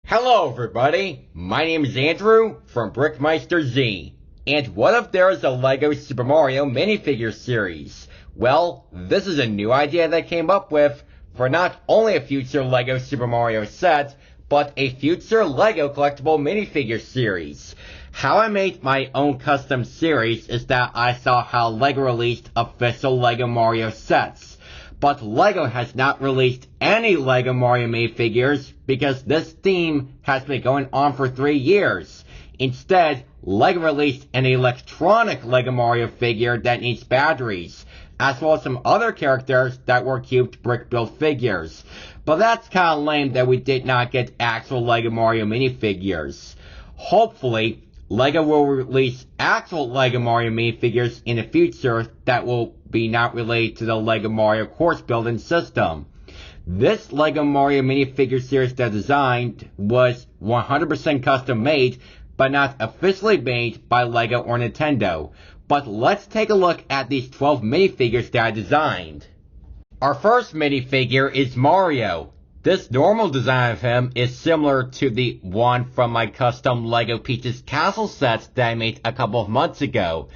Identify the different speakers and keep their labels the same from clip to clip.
Speaker 1: Hello everybody, my name is Andrew from BrickMeisterZ, and what if there is a LEGO Super Mario Minifigure series? Well, this is a new idea that I came up with for not only a future LEGO Super Mario set, but a future LEGO collectible minifigure series. How I made my own custom series is that I saw how LEGO released official LEGO Mario sets. But LEGO has not released any LEGO Mario minifigures because this theme has been going on for 3 years. Instead, LEGO released an electronic LEGO Mario figure that needs batteries, as well as some other characters that were cubed brick-built figures. But that's kinda lame that we did not get actual LEGO Mario minifigures. Hopefully, LEGO will release actual LEGO Mario minifigures in the future that will be not related to the LEGO Mario course building system. This LEGO Mario minifigure series that I designed was 100% custom made, but not officially made by LEGO or Nintendo. But let's take a look at these 12 minifigures that I designed. Our first minifigure is Mario. This normal design of him is similar to the one from my custom LEGO Peach's Castle sets that I made a couple of months ago.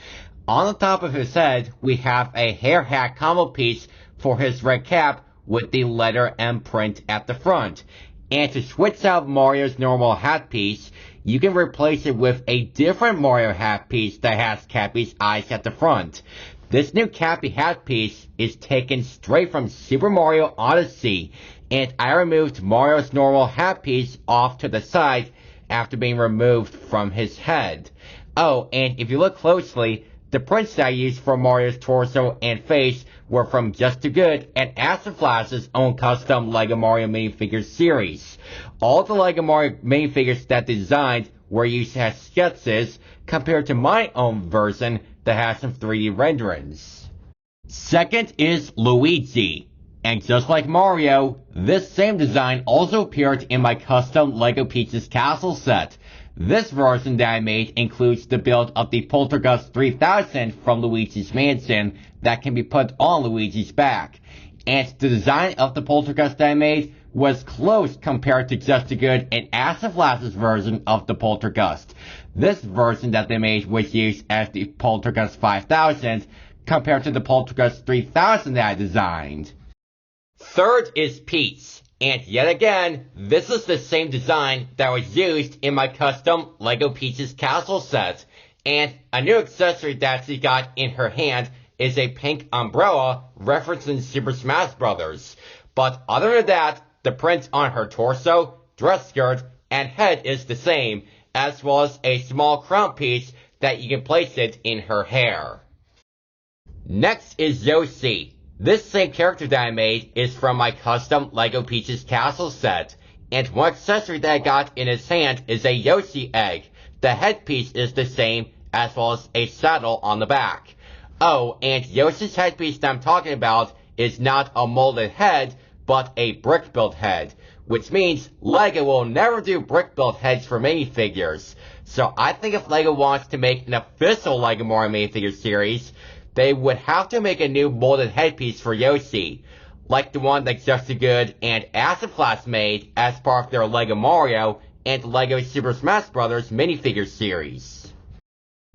Speaker 1: On the top of his head, we have a hair hat combo piece for his red cap with the letter M print at the front. And to switch out Mario's normal hat piece, you can replace it with a different Mario hat piece that has Cappy's eyes at the front. This new Cappy hat piece is taken straight from Super Mario Odyssey, and I removed Mario's normal hat piece off to the side after being removed from his head. Oh, and if you look closely, the prints that I used for Mario's torso and face were from Just Too Good and Acid Flash's own custom LEGO Mario minifigures series. All the LEGO Mario minifigures that they designed were used as sketches compared to my own version that has some 3D renderings. Second is Luigi. And just like Mario, this same design also appeared in my custom LEGO Peach's Castle set. This version that I made includes the build of the Poltergust 3000 from Luigi's Mansion that can be put on Luigi's back. And the design of the Poltergust that I made was close compared to Just Too Good and Acid Flash's version of the Poltergust. This version that they made was used as the Poltergust 5000 compared to the Poltergust 3000 that I designed. Third is Peach, and yet again, this is the same design that was used in my custom LEGO Peach's Castle set, and a new accessory that she got in her hand is a pink umbrella referencing Super Smash Bros. But other than that, the print on her torso, dress skirt, and head is the same, as well as a small crown piece that you can place it in her hair. Next is Yoshi. This same character that I made is from my custom LEGO Peach's Castle set, and one accessory that I got in his hand is a Yoshi egg. The headpiece is the same, as well as a saddle on the back. Oh, and Yoshi's headpiece that I'm talking about is not a molded head, but a brick-built head, which means LEGO will never do brick-built heads for minifigures. So I think if LEGO wants to make an official LEGO Mario minifigure series, they would have to make a new molded headpiece for Yoshi, like the one that Just Too Good and Acid Flash made as part of their LEGO Mario and LEGO Super Smash Bros. Minifigure series.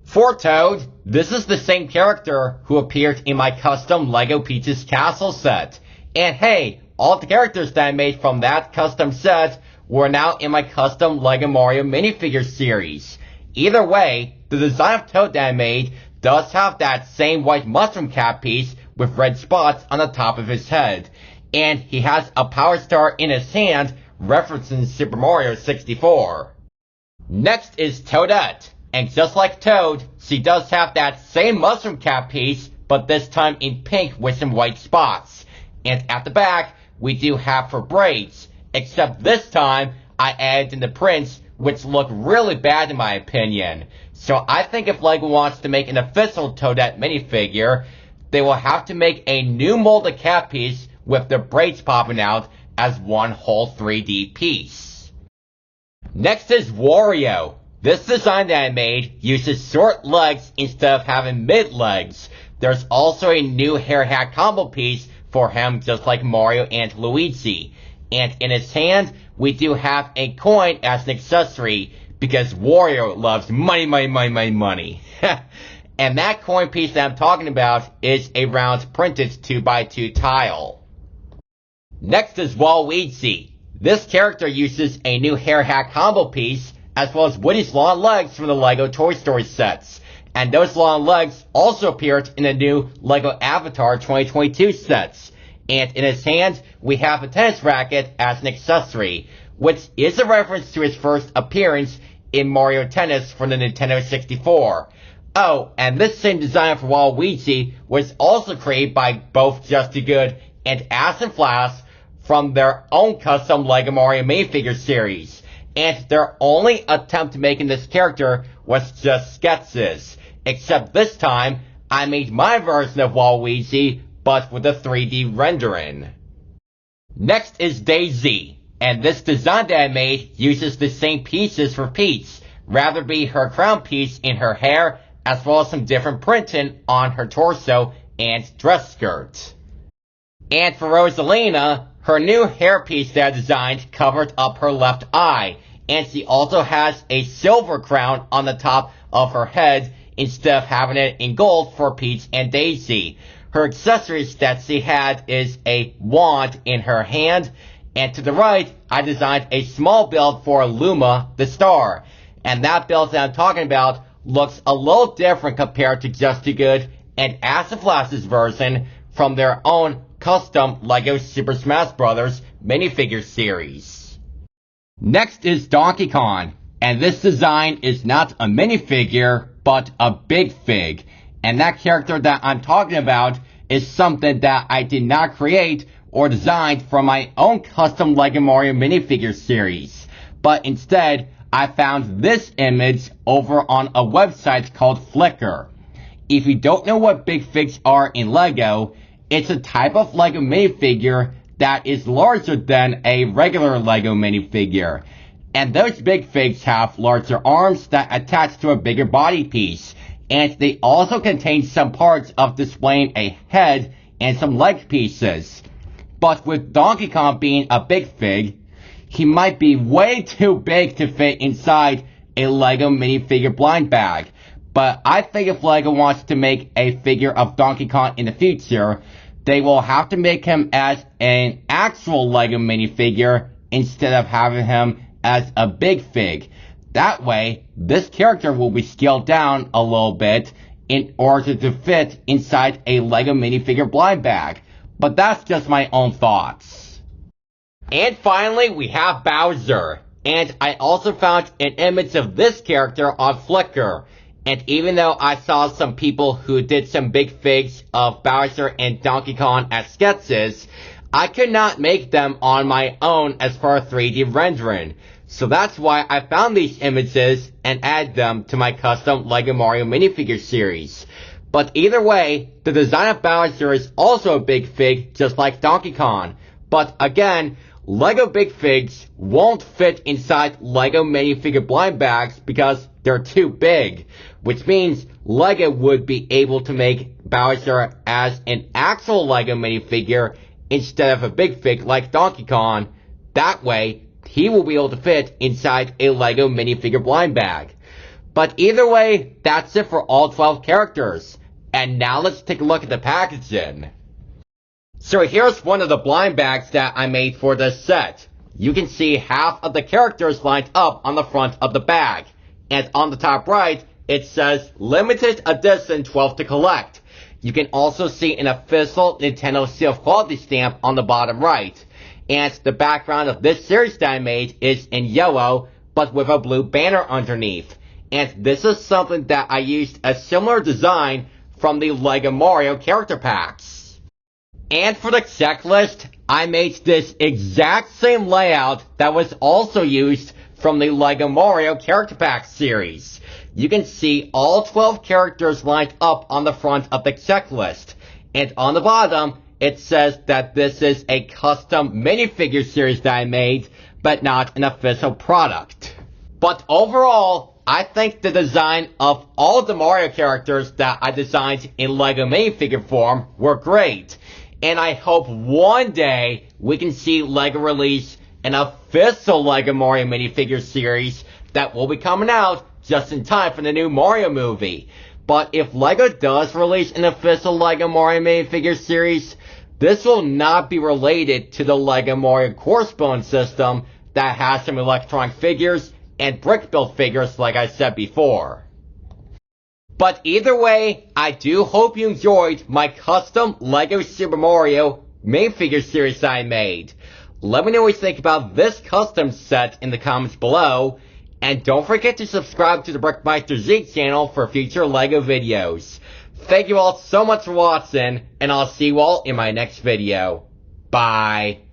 Speaker 1: For Toad, this is the same character who appeared in my custom LEGO Peach's Castle set. And hey, all the characters that I made from that custom set were now in my custom LEGO Mario minifigure series. Either way, the design of Toad that I made does have that same white mushroom cap piece with red spots on the top of his head. And he has a power star in his hand referencing Super Mario 64. Next is Toadette. And just like Toad, she does have that same mushroom cap piece, but this time in pink with some white spots. And at the back, we do have her braids, except this time I added in the prints, which look really bad in my opinion. So I think if LEGO wants to make an official Toadette minifigure, they will have to make a new molded cap piece with the braids popping out as one whole 3D piece. Next is Wario. This design that I made uses short legs instead of having mid legs. There's also a new hair hat combo piece for him just like Mario and Luigi. And in his hand, we do have a coin as an accessory, because Wario loves money, money, money, money, money. And that coin piece that I'm talking about is a round printed 2x2 tile. Next is Waluigi. This character uses a new hair hat combo piece, as well as Woody's long legs from the LEGO Toy Story sets. And those long legs also appeared in the new LEGO Avatar 2022 sets. And in his hand, we have a tennis racket as an accessory, which is a reference to his first appearance in Mario Tennis from the Nintendo 64. Oh, and this same design for Waluigi was also created by both Just Too Good and Acid Flask from their own custom LEGO Mario Minifigure series. And their only attempt to making this character was just sketches. Except this time, I made my version of Waluigi, but with a 3D rendering. Next is Daisy. And this design that I made uses the same pieces for Peach, rather be her crown piece in her hair, as well as some different printing on her torso and dress skirt. And for Rosalina, her new hairpiece that I designed covered up her left eye, and she also has a silver crown on the top of her head instead of having it in gold for Peach and Daisy. Her accessories that she had is a wand in her hand, and to the right, I designed a small build for Luma, the star. And that build that I'm talking about looks a little different compared to Just Too Good and Acid Flask's version from their own custom LEGO Super Smash Bros. Minifigure series. Next is Donkey Kong, and this design is not a minifigure, but a big fig. And that character that I'm talking about is something that I did not create or designed from my own custom LEGO Mario Minifigure series, but instead I found this image over on a website called Flickr. If you don't know what big figs are in LEGO, it's a type of LEGO minifigure that is larger than a regular LEGO minifigure. And those big figs have larger arms that attach to a bigger body piece, and they also contain some parts of displaying a head and some leg pieces. But with Donkey Kong being a big fig, he might be way too big to fit inside a LEGO minifigure blind bag. But I think if LEGO wants to make a figure of Donkey Kong in the future, they will have to make him as an actual LEGO minifigure instead of having him as a big fig. That way, this character will be scaled down a little bit in order to fit inside a LEGO minifigure blind bag. But that's just my own thoughts. And finally, we have Bowser. And I also found an image of this character on Flickr. And even though I saw some people who did some big figs of Bowser and Donkey Kong as sketches, I could not make them on my own as far as 3D rendering. So that's why I found these images and added them to my custom LEGO Mario Minifigure series. But either way, the design of Bowser is also a big fig, just like Donkey Kong. But again, LEGO big figs won't fit inside LEGO minifigure blind bags because they're too big. Which means LEGO would be able to make Bowser as an actual LEGO minifigure instead of a big fig like Donkey Kong. That way, he will be able to fit inside a LEGO minifigure blind bag. But either way, that's it for all 12 characters. And now let's take a look at the packaging. So here's one of the blind bags that I made for this set. You can see half of the characters lined up on the front of the bag. And on the top right, it says limited edition 12 to collect. You can also see an official Nintendo seal of quality stamp on the bottom right. And the background of this series that I made is in yellow, but with a blue banner underneath. And this is something that I used a similar design from the LEGO Mario character packs. And for the checklist, I made this exact same layout that was also used from the LEGO Mario character pack series. You can see all 12 characters lined up on the front of the checklist. And on the bottom, it says that this is a custom minifigure series that I made, but not an official product. But overall, I think the design of all of the Mario characters that I designed in LEGO minifigure form were great. and I hope one day we can see LEGO release an official LEGO Mario minifigure series that will be coming out just in time for the new Mario movie. But if LEGO does release an official LEGO Mario minifigure series, this will not be related to the LEGO Mario course bone system that has some electronic figures and brick-built figures like I said before. But either way, I do hope you enjoyed my custom LEGO Super Mario minifigure series I made. Let me know what you think about this custom set in the comments below, and don't forget to subscribe to the BrickMeisterZ channel for future LEGO videos. Thank you all so much for watching, and I'll see you all in my next video. Bye.